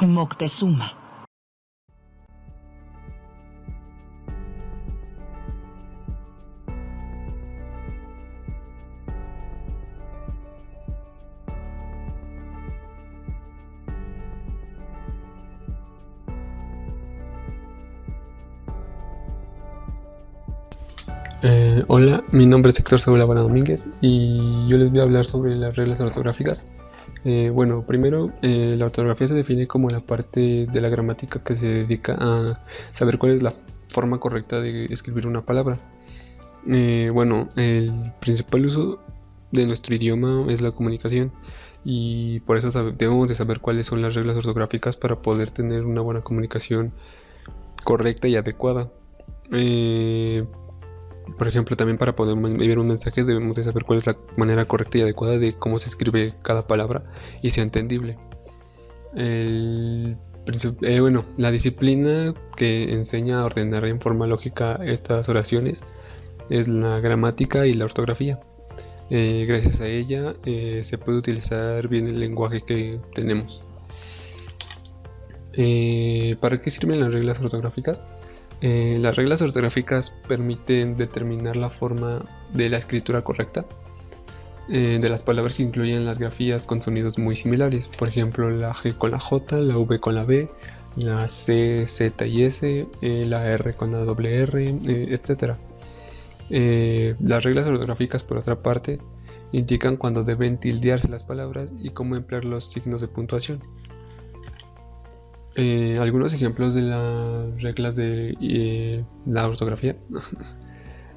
Moctezuma. Hola, mi nombre es Héctor Saúl Habana Domínguez y yo les voy a hablar sobre las reglas ortográficas. Primero, la ortografía se define como la parte de la gramática que se dedica a saber cuál es la forma correcta de escribir una palabra. El principal uso de nuestro idioma es la comunicación y por eso debemos de saber cuáles son las reglas ortográficas para poder tener una buena comunicación correcta y adecuada. Por ejemplo, también para poder enviar un mensaje debemos de saber cuál es la manera correcta y adecuada de cómo se escribe cada palabra y sea entendible. La disciplina que enseña a ordenar en forma lógica estas oraciones es la gramática y la ortografía. Gracias a ella se puede utilizar bien el lenguaje que tenemos. ¿Para qué sirven las reglas ortográficas? Las reglas ortográficas permiten determinar la forma de la escritura correcta de las palabras que incluyen las grafías con sonidos muy similares, por ejemplo la G con la J, la V con la B, la C, Z y S, la R con la doble R, etc. Las reglas ortográficas, por otra parte, indican cuándo deben tildearse las palabras y cómo emplear los signos de puntuación. Algunos ejemplos de las reglas de la ortografía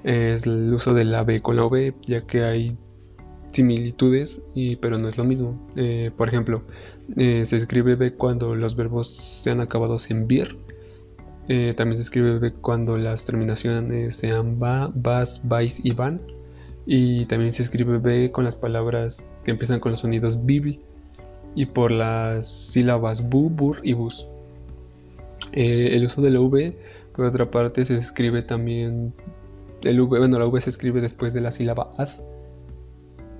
es el uso de la B con la V, ya que hay similitudes, pero no es lo mismo. Por ejemplo, se escribe B cuando los verbos sean acabados en -vir. También se escribe B cuando las terminaciones sean va, vas, vais y van. Y también se escribe B con las palabras que empiezan con los sonidos bibl y por las sílabas bu, bur y bus. El uso de la V, por otra parte, se escribe también la V se escribe después de la sílaba ad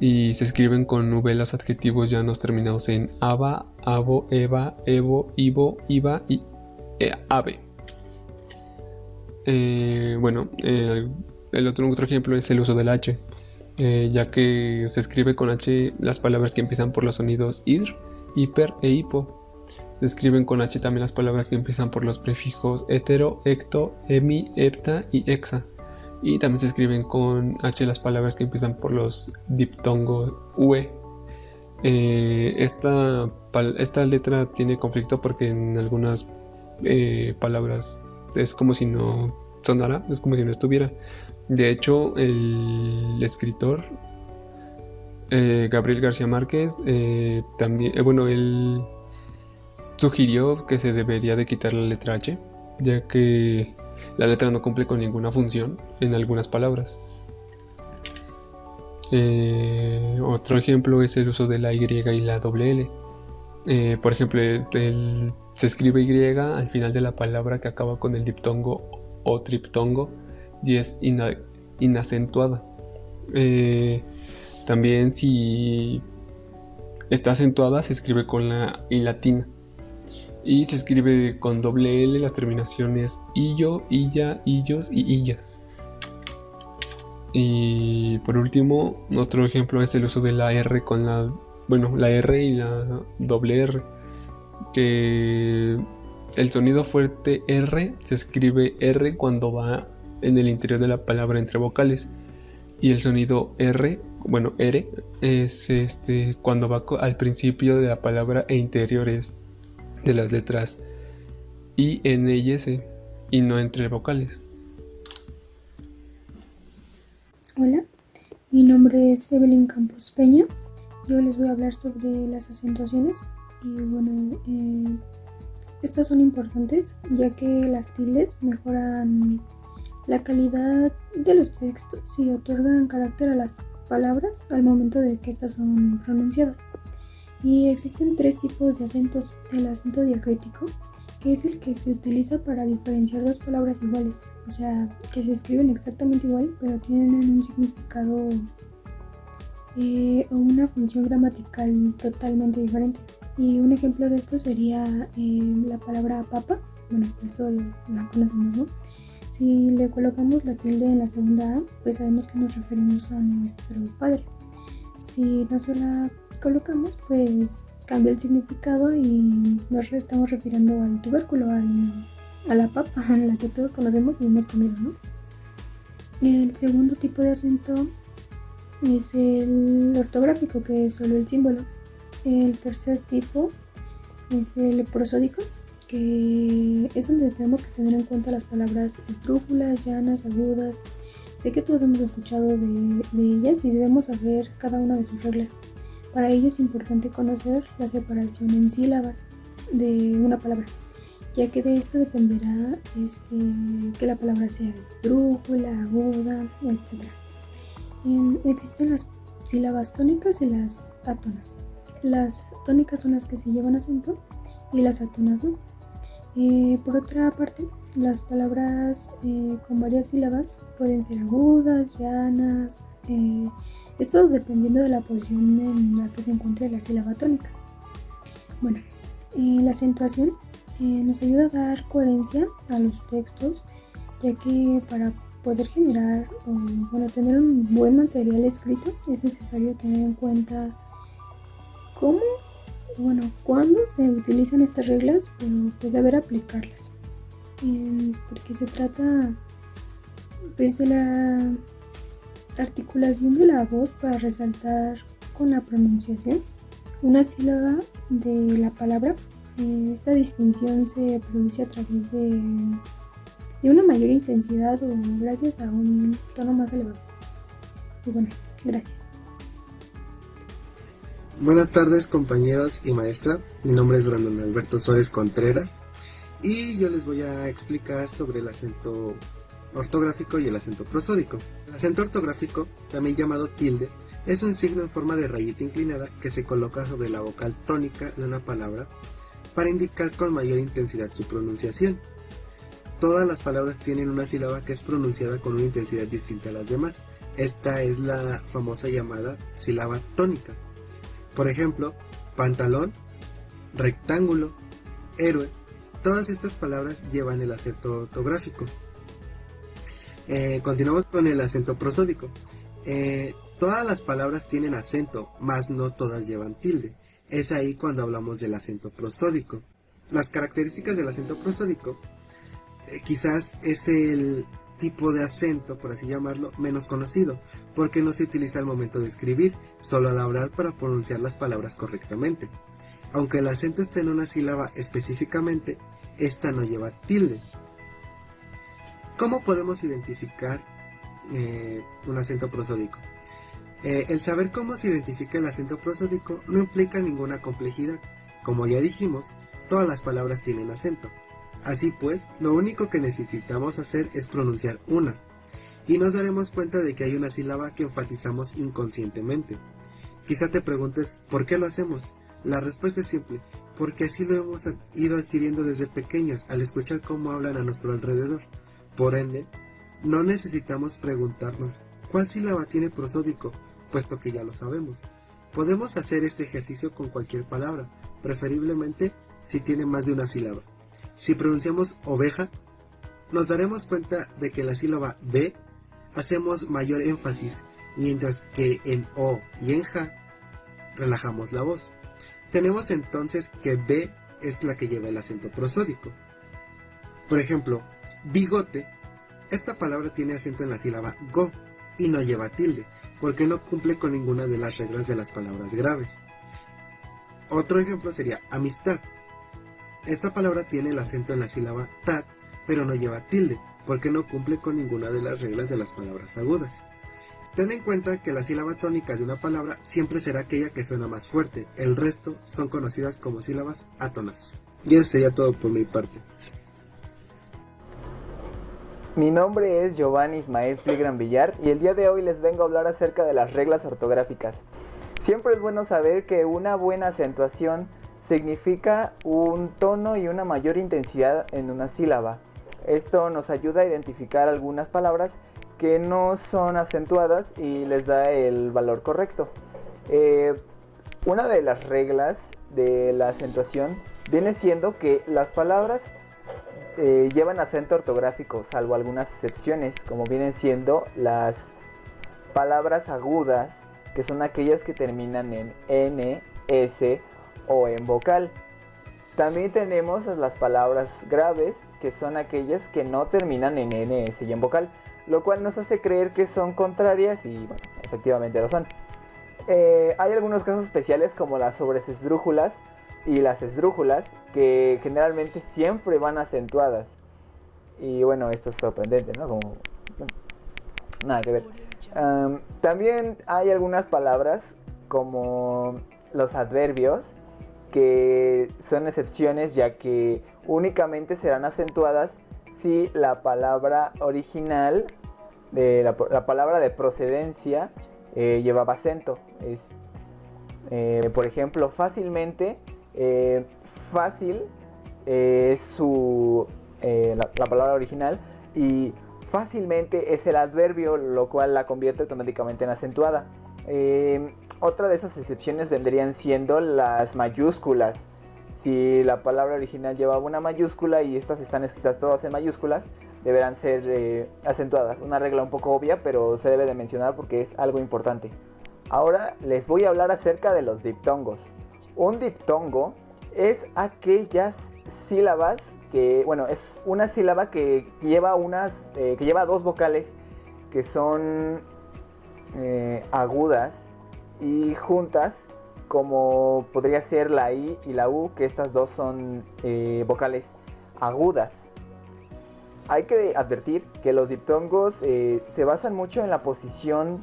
y se escriben con V los adjetivos llanos terminados en aba, abo, eva, evo, ivo, iva y ave. Otro ejemplo es el uso del H, ya que se escribe con H las palabras que empiezan por los sonidos idr, hiper e hipo. Se escriben con H también las palabras que empiezan por los prefijos hetero, ecto, emi, hepta y hexa. Y también se escriben con H las palabras que empiezan por los diptongos ue. Esta letra tiene conflicto porque en algunas palabras es como si no sonara, es como si no estuviera. De hecho, el escritor Gabriel García Márquez él sugirió que se debería de quitar la letra H, ya que la letra no cumple con ninguna función en algunas palabras. Otro ejemplo es el uso de la Y y la doble L. Por ejemplo, se escribe Y al final de la palabra que acaba con el diptongo o triptongo y es inacentuada. También si está acentuada se escribe con la I latina. Y se escribe con doble L las terminaciones illo, illa, illos y illas. Y por último, otro ejemplo es el uso de la R con la R y la doble R, que el sonido fuerte R se escribe R cuando va en el interior de la palabra entre vocales, y el sonido R es cuando va al principio de la palabra e interiores de las letras I, N y S y no entre vocales. Hola, mi nombre es Evelyn Campos Peña. Yo les voy a hablar sobre las acentuaciones y estas son importantes ya que las tildes mejoran la calidad de los textos y otorgan carácter a las palabras al momento de que estas son pronunciadas. Y existen tres tipos de acentos: el acento diacrítico, que es el que se utiliza para diferenciar dos palabras iguales, o sea, que se escriben exactamente igual, pero tienen un significado o una función gramatical totalmente diferente. Y un ejemplo de esto sería la palabra papa. Bueno, esto la conocemos, ¿no? Si le colocamos la tilde en la segunda A, pues sabemos que nos referimos a nuestro padre. Si no se la colocamos, pues cambia el significado y nos estamos refiriendo al tubérculo, a la papa, a la que todos conocemos y hemos comido, ¿no? El segundo tipo de acento es el ortográfico, que es solo el símbolo. El tercer tipo es el prosódico, que es donde tenemos que tener en cuenta las palabras esdrújulas, llanas, agudas. Sé que todos hemos escuchado de ellas y debemos saber cada una de sus reglas. Para ello es importante conocer la separación en sílabas de una palabra, ya que de esto dependerá que la palabra sea esdrújula, aguda, etc. Existen las sílabas tónicas y las átonas. Las tónicas son las que se llevan acento y las átonas no. Por otra parte, las palabras con varias sílabas pueden ser agudas, llanas, esto dependiendo de la posición en la que se encuentre la sílaba tónica. Bueno, la acentuación nos ayuda a dar coherencia a los textos, ya que para poder generar tener un buen material escrito es necesario tener en cuenta cuándo se utilizan estas reglas, pero pues saber aplicarlas, porque se trata pues de la articulación de la voz para resaltar con la pronunciación una sílaba de la palabra. Esta distinción se produce a través de una mayor intensidad o gracias a un tono más elevado. Y bueno, gracias. Buenas tardes, compañeros y maestra. Mi nombre es Brandon Alberto Suárez Contreras y yo les voy a explicar sobre el acento ortográfico y el acento prosódico. El acento ortográfico, también llamado tilde, es un signo en forma de rayita inclinada que se coloca sobre la vocal tónica de una palabra para indicar con mayor intensidad su pronunciación. Todas las palabras tienen una sílaba que es pronunciada con una intensidad distinta a las demás. Esta es la famosa llamada sílaba tónica. Por ejemplo, pantalón, rectángulo, héroe, todas estas palabras llevan el acento ortográfico. Continuamos con el acento prosódico. Todas las palabras tienen acento, mas no todas llevan tilde. Es ahí cuando hablamos del acento prosódico. Las características del acento prosódico quizás es el tipo de acento, por así llamarlo, menos conocido, porque no se utiliza al momento de escribir, solo al hablar para pronunciar las palabras correctamente. Aunque el acento esté en una sílaba específicamente, esta no lleva tilde. ¿Cómo podemos identificar un acento prosódico? El saber cómo se identifica el acento prosódico no implica ninguna complejidad. Como ya dijimos, todas las palabras tienen acento. Así pues, lo único que necesitamos hacer es pronunciar una, y nos daremos cuenta de que hay una sílaba que enfatizamos inconscientemente. Quizá te preguntes, ¿por qué lo hacemos? La respuesta es simple, porque así lo hemos ido adquiriendo desde pequeños al escuchar cómo hablan a nuestro alrededor. Por ende, no necesitamos preguntarnos, ¿cuál sílaba tiene prosódico? Puesto que ya lo sabemos. Podemos hacer este ejercicio con cualquier palabra, preferiblemente si tiene más de una sílaba. Si pronunciamos oveja, nos daremos cuenta de que en la sílaba B hacemos mayor énfasis, mientras que en O y en J relajamos la voz. Tenemos entonces que B es la que lleva el acento prosódico. Por ejemplo, bigote, esta palabra tiene acento en la sílaba go y no lleva tilde, porque no cumple con ninguna de las reglas de las palabras graves. Otro ejemplo sería amistad. Esta palabra tiene el acento en la sílaba tat, pero no lleva tilde, porque no cumple con ninguna de las reglas de las palabras agudas. Ten en cuenta que la sílaba tónica de una palabra siempre será aquella que suena más fuerte, el resto son conocidas como sílabas átonas. Y eso sería todo por mi parte. Mi nombre es Giovanni Ismael Fligran Villar y el día de hoy les vengo a hablar acerca de las reglas ortográficas. Siempre es bueno saber que una buena acentuación significa un tono y una mayor intensidad en una sílaba. Esto nos ayuda a identificar algunas palabras que no son acentuadas y les da el valor correcto. Una de las reglas de la acentuación viene siendo que las palabras llevan acento ortográfico, salvo algunas excepciones, como vienen siendo las palabras agudas, que son aquellas que terminan en N, S o en vocal. También tenemos las palabras graves, que son aquellas que no terminan en N, S y en vocal, lo cual nos hace creer que son contrarias y bueno, efectivamente lo son. Hay algunos casos especiales como las sobresesdrújulas y las esdrújulas, que generalmente siempre van acentuadas. Y bueno, esto es sorprendente, ¿no? Como, bueno, nada que ver. También hay algunas palabras como los adverbios, que son excepciones, ya que únicamente serán acentuadas si la palabra original, la palabra de procedencia, llevaba acento. Por ejemplo, fácilmente, fácil es la palabra original, y fácilmente es el adverbio, lo cual la convierte automáticamente en acentuada. Otra de esas excepciones vendrían siendo las mayúsculas. Si la palabra original llevaba una mayúscula y estas están escritas todas en mayúsculas, deberán ser acentuadas. Una regla un poco obvia, pero se debe de mencionar porque es algo importante. Ahora les voy a hablar acerca de los diptongos. Un diptongo es aquellas sílabas que, bueno, es una sílaba que lleva dos vocales que son agudas y juntas, como podría ser la I y la U, que estas dos son vocales agudas. Hay que advertir que los diptongos se basan mucho en la posición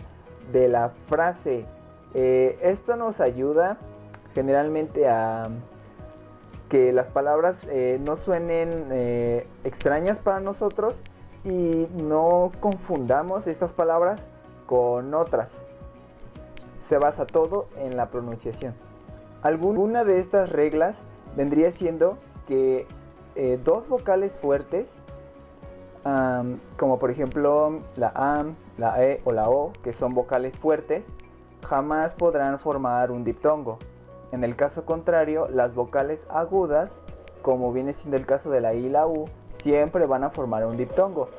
de la frase. Esto nos ayuda generalmente a que las palabras no suenen extrañas para nosotros y no confundamos estas palabras con otras. Se basa todo en la pronunciación. Alguna de estas reglas vendría siendo que dos vocales fuertes, como por ejemplo la AM, la E o la O, que son vocales fuertes, jamás podrán formar un diptongo. En el caso contrario, las vocales agudas, como viene siendo el caso de la I y la U, siempre van a formar un diptongo.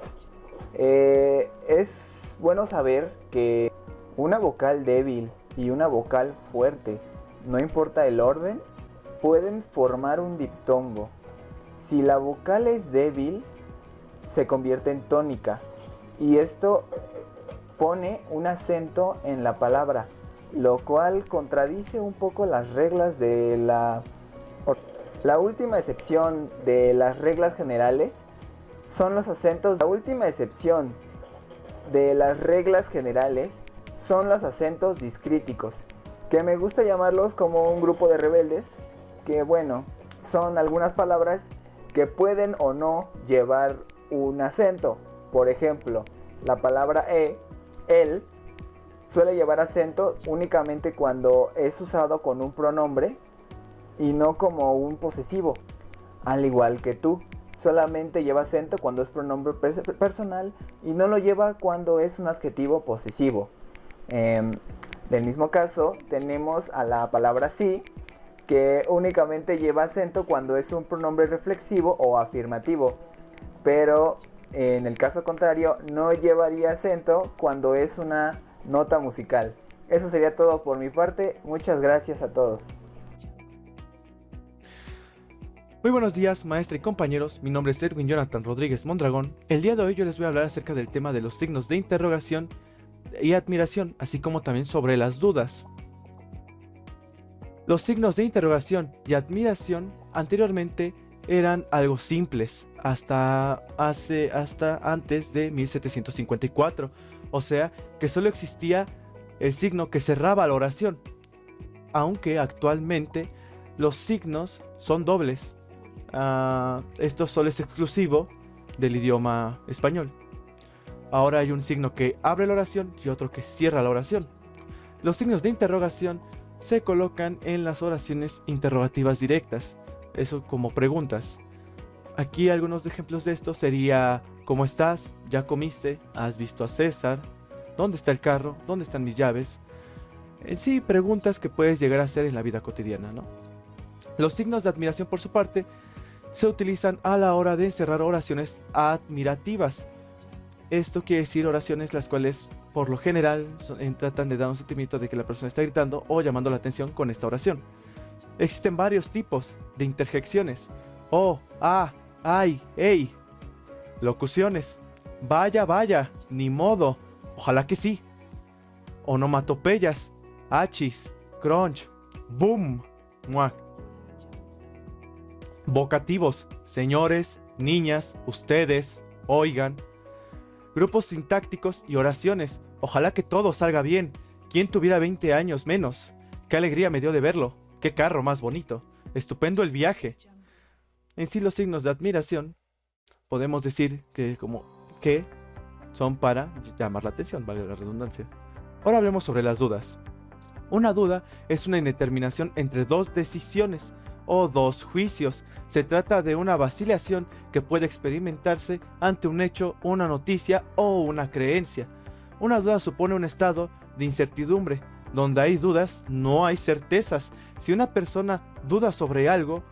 Es bueno saber que una vocal débil y una vocal fuerte, no importa el orden, pueden formar un diptongo. Si la vocal es débil, se convierte en tónica, y esto pone un acento en la palabra, lo cual contradice un poco las reglas de la última excepción de las reglas generales son los acentos. La última excepción de las reglas generales son los acentos discríticos, que me gusta llamarlos como un grupo de rebeldes, que bueno, son algunas palabras que pueden o no llevar un acento. Por ejemplo, la palabra él, suele llevar acento únicamente cuando es usado con un pronombre y no como un posesivo. Al igual que tú, solamente lleva acento cuando es pronombre personal y no lo lleva cuando es un adjetivo posesivo. Del mismo caso, tenemos a la palabra sí, que únicamente lleva acento cuando es un pronombre reflexivo o afirmativo, pero en el caso contrario no llevaría acento cuando es una nota musical. Eso sería todo por mi parte. Muchas gracias a todos. Muy buenos días, maestra y compañeros. Mi nombre es Edwin Jonathan Rodríguez Mondragón. El día de hoy yo les voy a hablar acerca del tema de los signos de interrogación y admiración, así como también sobre las dudas. Los signos de interrogación y admiración anteriormente eran algo simples hasta antes de 1754, o sea que solo existía el signo que cerraba la oración, aunque actualmente los signos son dobles. Esto solo es exclusivo del idioma español. Ahora hay un signo que abre la oración y otro que cierra la oración. Los signos de interrogación se colocan en las oraciones interrogativas directas, eso como preguntas. Aquí algunos ejemplos de esto sería: ¿cómo estás? ¿Ya comiste? ¿Has visto a César? ¿Dónde está el carro? ¿Dónde están mis llaves? en sí preguntas que puedes llegar a hacer en la vida cotidiana, ¿no? Los signos de admiración, por su parte, se utilizan a la hora de encerrar oraciones admirativas. Esto quiere decir oraciones las cuales por lo general tratan de dar un sentimiento de que la persona está gritando o llamando la atención con esta oración. Existen varios tipos de interjecciones: oh, ah, ay, ey. Locuciones: vaya, vaya, ni modo, ojalá que sí. Onomatopeyas: achis, crunch, boom, muac. Vocativos: señores, niñas, ustedes, oigan. Grupos sintácticos y oraciones: ojalá que todo salga bien. ¿Quién tuviera 20 años menos? Qué alegría me dio de verlo. Qué carro más bonito. Estupendo el viaje. En sí, los signos de admiración podemos decir que son para llamar la atención, vale la redundancia. Ahora hablemos sobre las dudas. Una duda es una indeterminación entre dos decisiones o dos juicios. Se trata de una vacilación que puede experimentarse ante un hecho, una noticia o una creencia. Una duda supone un estado de incertidumbre. Donde hay dudas, no hay certezas. Si una persona duda sobre algo,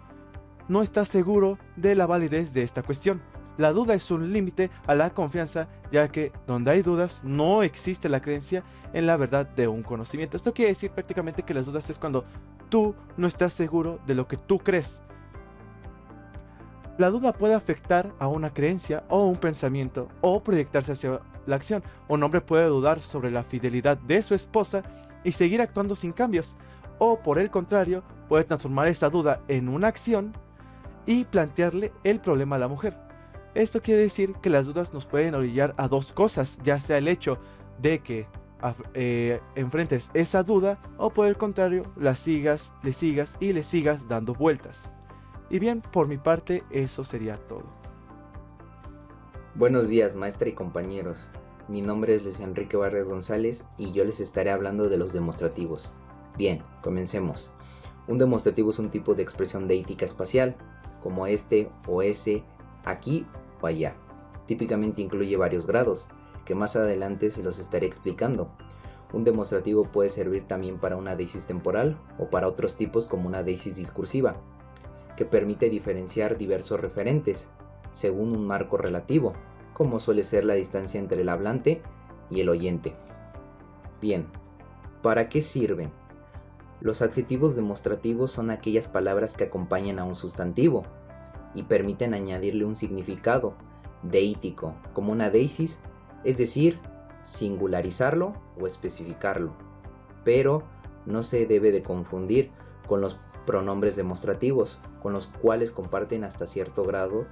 no está seguro de la validez de esta cuestión. La duda es un límite a la confianza, ya que donde hay dudas, no existe la creencia en la verdad de un conocimiento. Esto quiere decir prácticamente que las dudas es cuando tú no estás seguro de lo que tú crees. La duda puede afectar a una creencia o un pensamiento o proyectarse hacia la acción. Un hombre puede dudar sobre la fidelidad de su esposa y seguir actuando sin cambios, o por el contrario, puede transformar esta duda en una acción y plantearle el problema a la mujer. Esto quiere decir que las dudas nos pueden orillar a dos cosas, ya sea el hecho de que enfrentes esa duda, o por el contrario, le sigas dando vueltas. Y bien, por mi parte, eso sería todo. Buenos días, maestra y compañeros. Mi nombre es Luis Enrique Barrios González y yo les estaré hablando de los demostrativos. Bien, comencemos. Un demostrativo es un tipo de expresión deítica espacial, como este o ese, aquí o allá. Típicamente incluye varios grados, que más adelante se los estaré explicando. Un demostrativo puede servir también para una deísis temporal o para otros tipos como una deísis discursiva, que permite diferenciar diversos referentes, según un marco relativo, como suele ser la distancia entre el hablante y el oyente. Bien, ¿para qué sirven? Los adjetivos demostrativos son aquellas palabras que acompañan a un sustantivo y permiten añadirle un significado deítico, como una deísis, es decir, singularizarlo o especificarlo, pero no se debe de confundir con los pronombres demostrativos, con los cuales comparten hasta cierto grado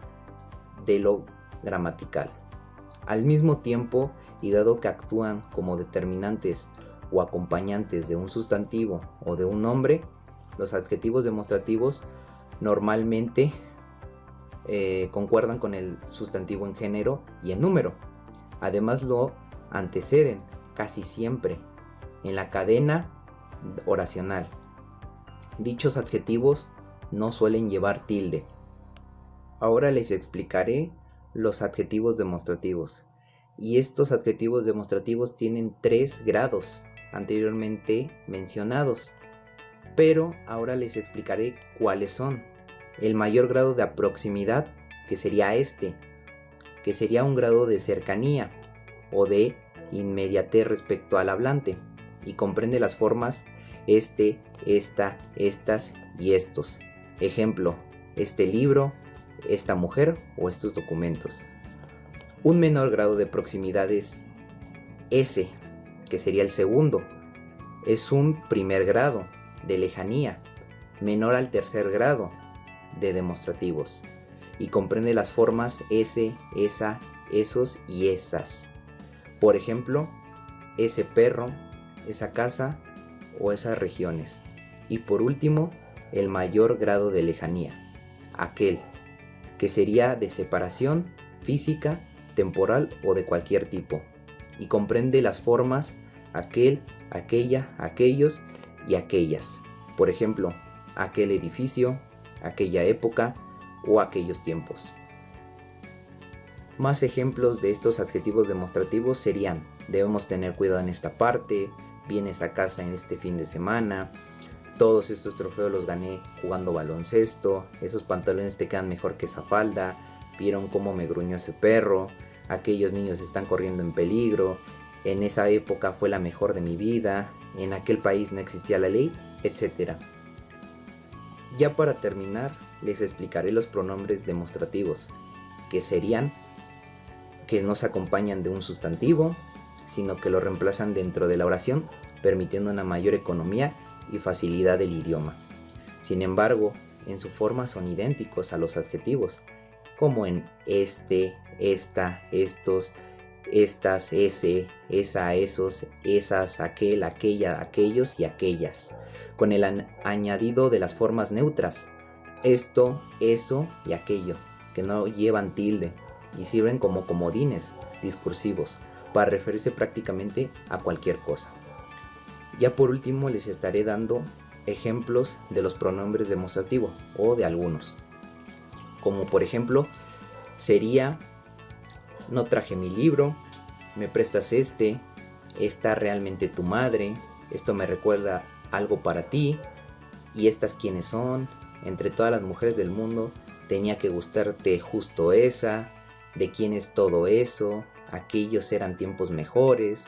de lo gramatical. Al mismo tiempo, y dado que actúan como determinantes o acompañantes de un sustantivo o de un nombre, los adjetivos demostrativos normalmente concuerdan con el sustantivo en género y en número. Además, lo anteceden casi siempre en la cadena oracional. Dichos adjetivos no suelen llevar tilde. Ahora les explicaré los adjetivos demostrativos. Y estos adjetivos demostrativos tienen 3 grados anteriormente mencionados, pero ahora les explicaré cuáles son. El mayor grado de proximidad, que sería este, que sería un grado de cercanía o de inmediatez respecto al hablante, y comprende las formas este, esta, estas y estos. Ejemplo, este libro, esta mujer o estos documentos. Un menor grado de proximidad es ese, que sería el segundo. Es un primer grado de lejanía, menor al tercer grado de demostrativos, y comprende las formas ese, esa, esos y esas. Por ejemplo, ese perro, esa casa o esas regiones. Y por último, el mayor grado de lejanía, aquel, que sería de separación física, temporal o de cualquier tipo, y comprende las formas aquel, aquella, aquellos y aquellas. Por ejemplo, aquel edificio, aquella época o aquellos tiempos. Más ejemplos de estos adjetivos demostrativos serían: debemos tener cuidado en esta parte, vienes a casa en este fin de semana, todos estos trofeos los gané jugando baloncesto, esos pantalones te quedan mejor que esa falda, vieron cómo me gruñó ese perro, aquellos niños están corriendo en peligro, en esa época fue la mejor de mi vida, en aquel país no existía la ley, etc. Ya para terminar, les explicaré los pronombres demostrativos, que serían que no se acompañan de un sustantivo, sino que lo reemplazan dentro de la oración, permitiendo una mayor economía y facilidad del idioma. Sin embargo, en su forma son idénticos a los adjetivos, como en este, esta, estos, estas, ese, esa, esos, esas, aquel, aquella, aquellos y aquellas, con el añadido de las formas neutras, esto, eso y aquello, que no llevan tilde y sirven como comodines discursivos para referirse prácticamente a cualquier cosa. Ya por último les estaré dando ejemplos de los pronombres demostrativos o de algunos, como por ejemplo sería no traje mi libro, me prestas este, está realmente tu madre, esto me recuerda algo para ti, y estas quiénes son, entre todas las mujeres del mundo tenía que gustarte justo esa, de quién es todo eso, aquellos eran tiempos mejores,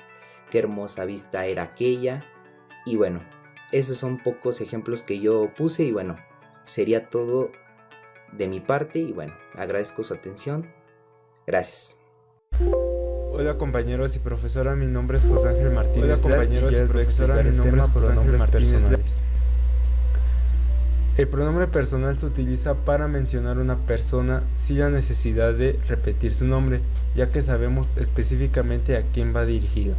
qué hermosa vista era aquella. Y bueno, esos son pocos ejemplos que yo puse y bueno, sería todo de mi parte y bueno, agradezco su atención. Gracias. Hola compañeros y profesora, mi nombre es José Ángel Martínez. Hola compañeros y profesora, mi nombre es José Ángel Martínez. El pronombre personal se utiliza para mencionar una persona sin la necesidad de repetir su nombre, ya que sabemos específicamente a quién va dirigido.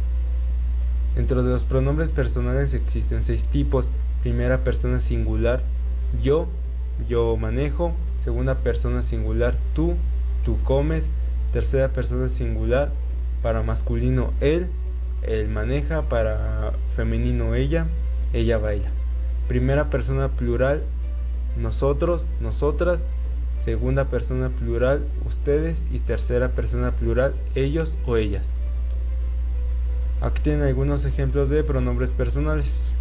Dentro de los pronombres personales existen 6 tipos. Primera persona singular, yo manejo. Segunda persona singular, tú comes. Tercera persona singular, para masculino él maneja. Para femenino ella baila. Primera persona plural, nosotros, nosotras. Segunda persona plural, ustedes. Y tercera persona plural, ellos o ellas. Aquí tienen algunos ejemplos de pronombres personales.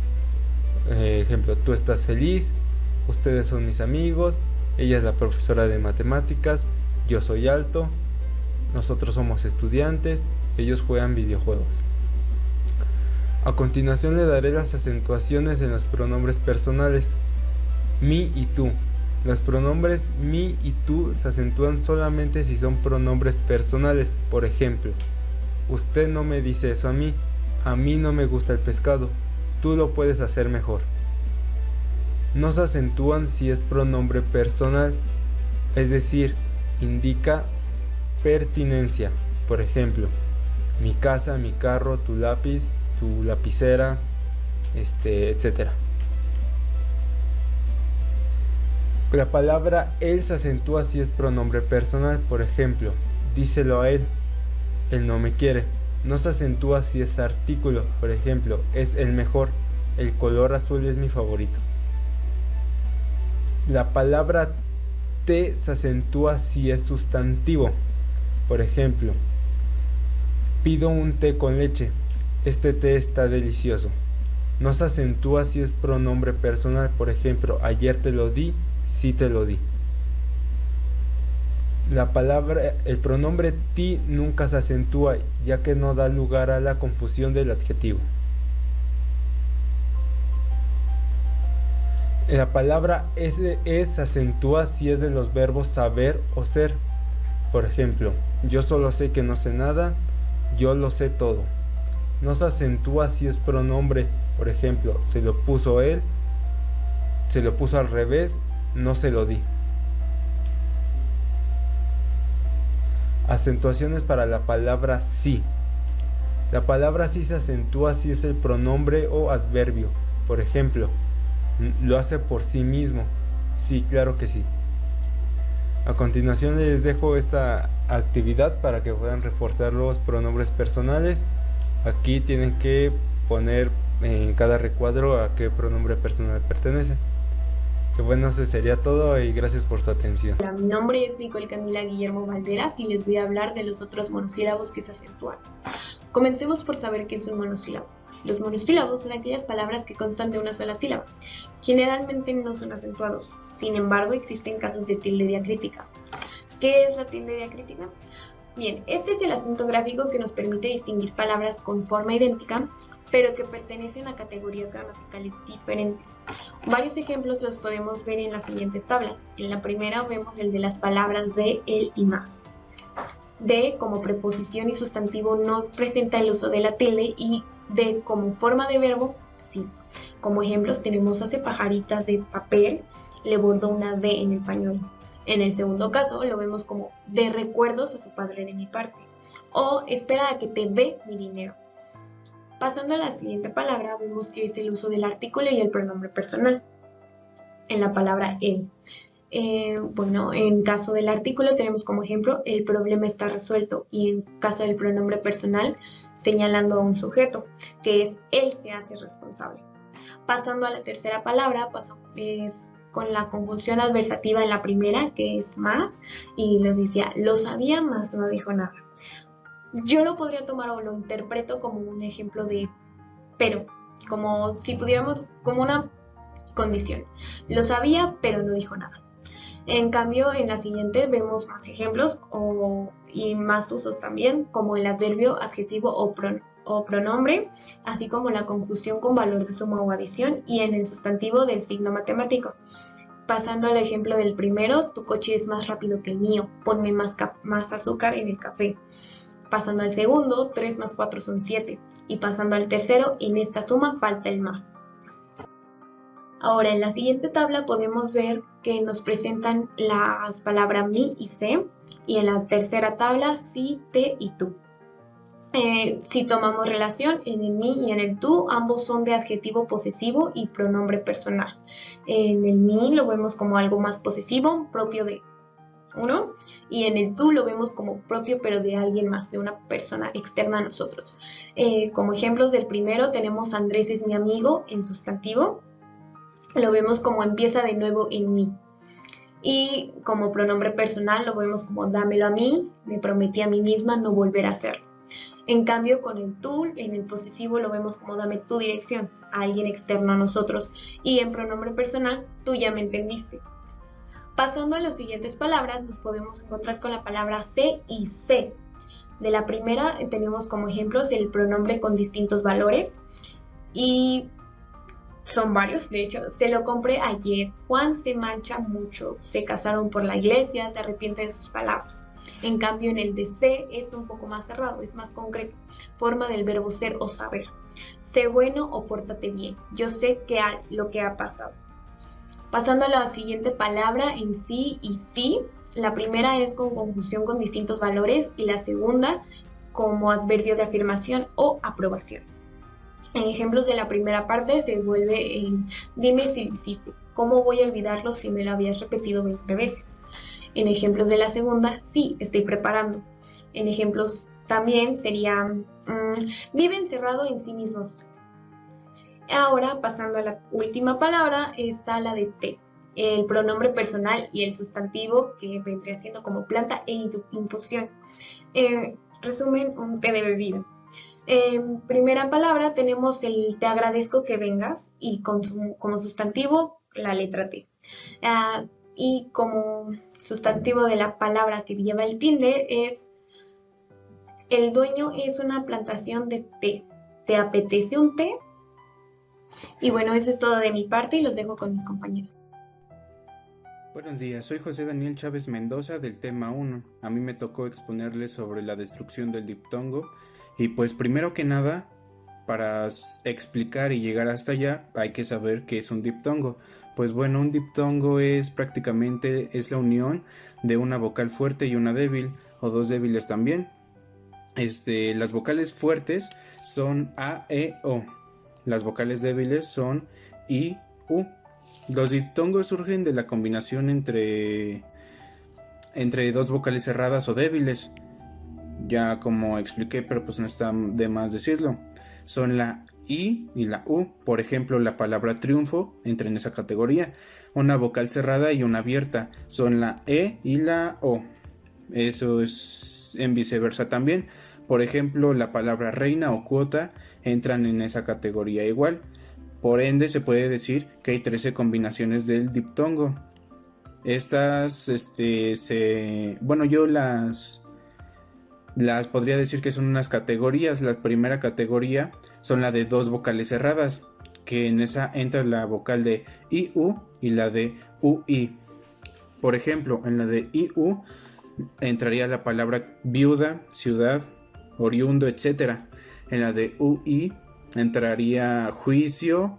Ejemplo, tú estás feliz, ustedes son mis amigos, ella es la profesora de matemáticas, yo soy alto, nosotros somos estudiantes, ellos juegan videojuegos. A continuación le daré las acentuaciones en los pronombres personales. Mi y tú. Los pronombres mi y tú se acentúan solamente si son pronombres personales. Por ejemplo, usted no me dice eso a mí no me gusta el pescado, tú lo puedes hacer mejor. No se acentúan si es pronombre personal, es decir, indica pertinencia. Por ejemplo, mi casa, mi carro, tu lápiz, tu lapicera, etc. La palabra él se acentúa si es pronombre personal. Por ejemplo, díselo a él no me quiere. No se acentúa si es artículo. Por ejemplo, es el mejor, el color azul es mi favorito. La palabra té se acentúa si es sustantivo. Por ejemplo, pido un té con leche, este té está delicioso. No se acentúa si es pronombre personal. Por ejemplo, ayer te lo di, sí te lo di. El pronombre ti nunca se acentúa, ya que no da lugar a la confusión del adjetivo. La palabra es se acentúa si es de los verbos saber o ser. Por ejemplo, yo solo sé que no sé nada, yo lo sé todo. No se acentúa si es pronombre. Por ejemplo, se lo puso él, se lo puso al revés, no se lo di. Acentuaciones para la palabra sí. La palabra sí se acentúa si es el pronombre o adverbio. Por ejemplo, lo hace por sí mismo. Sí, claro que sí. A continuación les dejo esta actividad para que puedan reforzar los pronombres personales. Aquí tienen que poner en cada recuadro a qué pronombre personal pertenece. Que bueno, eso sería todo y gracias por su atención. Hola, mi nombre es Nicole Camila Guillermo Valderas y les voy a hablar de los otros monosílabos que se acentúan. Comencemos por saber qué es un monosílabo. Los monosílabos son aquellas palabras que constan de una sola sílaba. Generalmente no son acentuados. Sin embargo, existen casos de tilde diacrítica. ¿Qué es la tilde diacrítica? Bien, este es el acento gráfico que nos permite distinguir palabras con forma idéntica, pero que pertenecen a categorías gramaticales diferentes. Varios ejemplos los podemos ver en las siguientes tablas. En la primera vemos el de las palabras de, el y más. De como preposición y sustantivo no presenta el uso de la tilde, y de como forma de verbo sí. Como ejemplos tenemos hace pajaritas de papel, le bordó una D en el pañuelo. En el segundo caso lo vemos como de recuerdos a su padre de mi parte, o espera a que te dé mi dinero. Pasando a la siguiente palabra, vemos que es el uso del artículo y el pronombre personal. En la palabra el. En caso del artículo tenemos como ejemplo el problema está resuelto, y en caso del pronombre personal señalando a un sujeto, que es él se hace responsable. Pasando a la tercera palabra, es con la conjunción adversativa en la primera, que es más, y lo decía, lo sabía, más no dijo nada. Yo lo podría tomar o lo interpreto como un ejemplo de pero, como si pudiéramos, como una condición. Lo sabía, pero no dijo nada. En cambio, en la siguiente vemos más ejemplos y más usos también, como el adverbio, adjetivo o pronombre, así como la conjunción con valor de suma o adición, y en el sustantivo del signo matemático. Pasando al ejemplo del primero, tu coche es más rápido que el mío, ponme más azúcar en el café. Pasando al segundo, 3 más 4 son 7. Y pasando al tercero, en esta suma falta el más. Ahora, en la siguiente tabla podemos ver que nos presentan las palabras mi y se, y en la tercera tabla si, te y tú. Si tomamos relación, en el mi y en el tú, ambos son de adjetivo posesivo y pronombre personal. En el mi lo vemos como algo más posesivo, propio de uno, y en el tú lo vemos como propio pero de alguien más, de una persona externa a nosotros. Como ejemplos del primero tenemos Andrés es mi amigo en sustantivo, lo vemos como empieza de nuevo en mí. Y como pronombre personal lo vemos como dámelo a mí, me prometí a mí misma no volver a hacerlo. En cambio, con el tú, en el posesivo lo vemos como dame tu dirección, a alguien externo a nosotros. Y en pronombre personal, tú ya me entendiste. Pasando a las siguientes palabras, nos podemos encontrar con la palabra se y sé. De la primera tenemos como ejemplos el pronombre con distintos valores. Y son varios, de hecho. Se lo compré ayer. Juan se mancha mucho. Se casaron por la iglesia, se arrepiente de sus palabras. En cambio, en el de sé es un poco más cerrado, es más concreto. Forma del verbo ser o saber. Sé bueno o pórtate bien. Yo sé lo que ha pasado. Pasando a la siguiente palabra, en sí y sí. La primera es con conjunción con distintos valores y la segunda como adverbio de afirmación o aprobación. En ejemplos de la primera parte se vuelve en dime si lo hiciste. ¿Cómo voy a olvidarlo si me lo habías repetido 20 veces? En ejemplos de la segunda, sí, estoy preparando. En ejemplos también sería vive encerrado en sí mismo. Ahora, pasando a la última palabra, está la de te. El pronombre personal y el sustantivo que vendría siendo como planta e infusión. Resumen, un té de bebida. Primera palabra tenemos el te agradezco que vengas y como sustantivo la letra T. Y como sustantivo de la palabra que lleva el tilde es el dueño es una plantación de té. ¿Te apetece un té? Y bueno, eso es todo de mi parte y los dejo con mis compañeros. Buenos días, soy José Daniel Chávez Mendoza del tema 1. A mí me tocó exponerles sobre la destrucción del diptongo y pues primero que nada, para explicar y llegar hasta allá hay que saber qué es un diptongo. Pues bueno, un diptongo es la unión de una vocal fuerte y una débil, o dos débiles también. Las vocales fuertes son A, E, O. Las vocales débiles son I, U. Los diptongos surgen de la combinación entre dos vocales cerradas o débiles. Ya como expliqué, pero pues no está de más decirlo. Son la I y la U. Por ejemplo, la palabra triunfo entra en esa categoría. Una vocal cerrada y una abierta son la E y la O. Eso es en viceversa también. Por ejemplo, la palabra reina o cuota entran en esa categoría igual. Por ende, se puede decir que hay 13 combinaciones del diptongo. Estas, yo las podría decir que son unas categorías. La primera categoría son la de dos vocales cerradas, que en esa entra la vocal de IU y la de UI. Por ejemplo, en la de IU entraría la palabra viuda, ciudad, oriundo, etc. En la de UI entraría juicio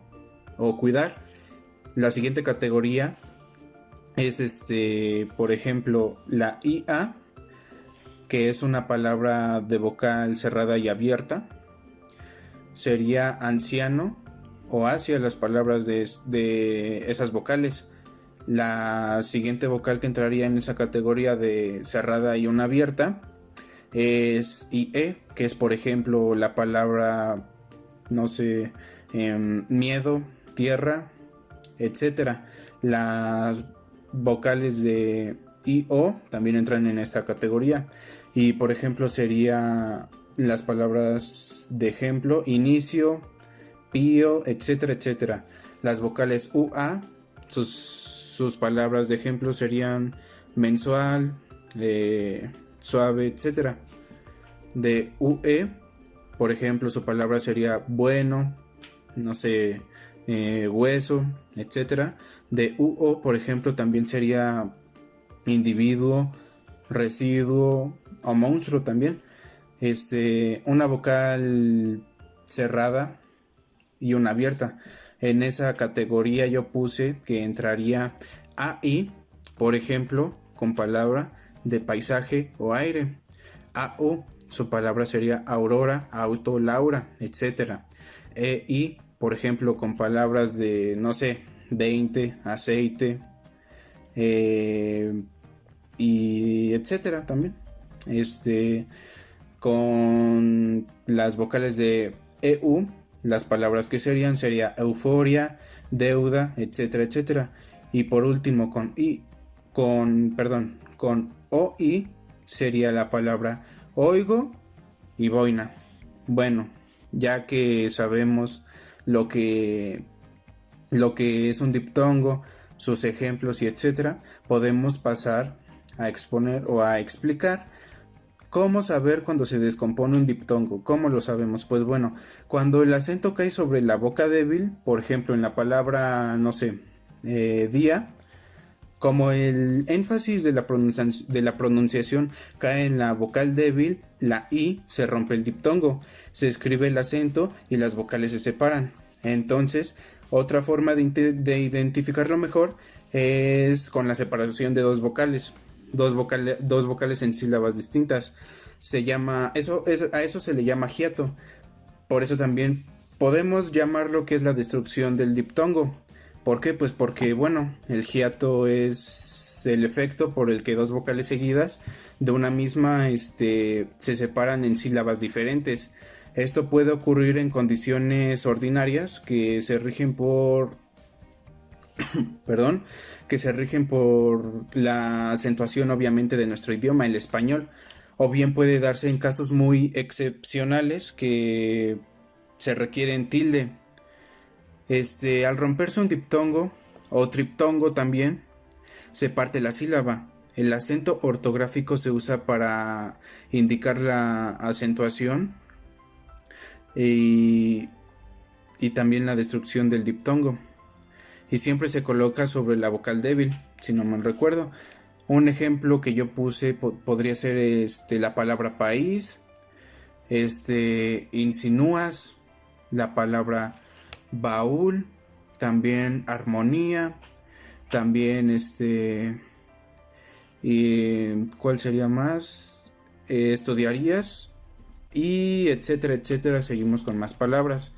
o cuidar. La siguiente categoría es por ejemplo, la IA, que es una palabra de vocal cerrada y abierta. Sería anciano o hacia las palabras de esas vocales. La siguiente vocal que entraría en esa categoría de cerrada y una abierta es IE, que es por ejemplo la palabra, miedo, tierra, etc. Las vocales de IO también entran en esta categoría. Y por ejemplo sería las palabras de ejemplo, inicio, pío, etcétera, etcétera. Las vocales UA, sus palabras de ejemplo serían mensual, suave, etcétera. De UE, por ejemplo, su palabra sería bueno, hueso, etcétera. De UO, por ejemplo, también sería individuo, residuo o monstruo también. Una vocal cerrada y una abierta. En esa categoría yo puse que entraría AI, por ejemplo, con palabra de paisaje o aire. AU, su palabra sería aurora, auto, laura, etc. EI, por ejemplo, con palabras de, 20, aceite, y etcétera también. Con las vocales de EU, las palabras que sería euforia, deuda, etcétera, etcétera. Y por último con OI sería la palabra oigo y boina. Bueno, ya que sabemos lo que es un diptongo, sus ejemplos y etcétera, podemos pasar a exponer o a explicar cómo saber cuando se descompone un diptongo. ¿Cómo lo sabemos? Pues bueno, cuando el acento cae sobre la boca débil, por ejemplo en la palabra, día, como el énfasis de la pronunciación cae en la vocal débil, la I, se rompe el diptongo, se escribe el acento y las vocales se separan. Entonces, otra forma de identificarlo mejor es con la separación de dos vocales en sílabas distintas. A eso se le llama hiato. Por eso también podemos llamar lo que es la destrucción del diptongo. ¿Por qué? Pues porque, el hiato es el efecto por el que dos vocales seguidas de una misma se separan en sílabas diferentes. Esto puede ocurrir en condiciones ordinarias que se rigen por la acentuación obviamente de nuestro idioma, el español, o bien puede darse en casos muy excepcionales que se requieren tilde. Al romperse un diptongo o triptongo también, se parte la sílaba. El acento ortográfico se usa para indicar la acentuación y también la destrucción del diptongo. Y siempre se coloca sobre la vocal débil, si no mal recuerdo. Un ejemplo que yo puse podría ser la palabra país, insinúas, la palabra baúl, también armonía, también y ¿cuál sería más? Estudiarías y etcétera, etcétera. Seguimos con más palabras.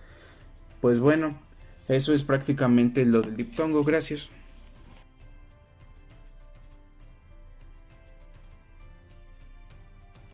Pues bueno, eso es prácticamente lo del diptongo. Gracias.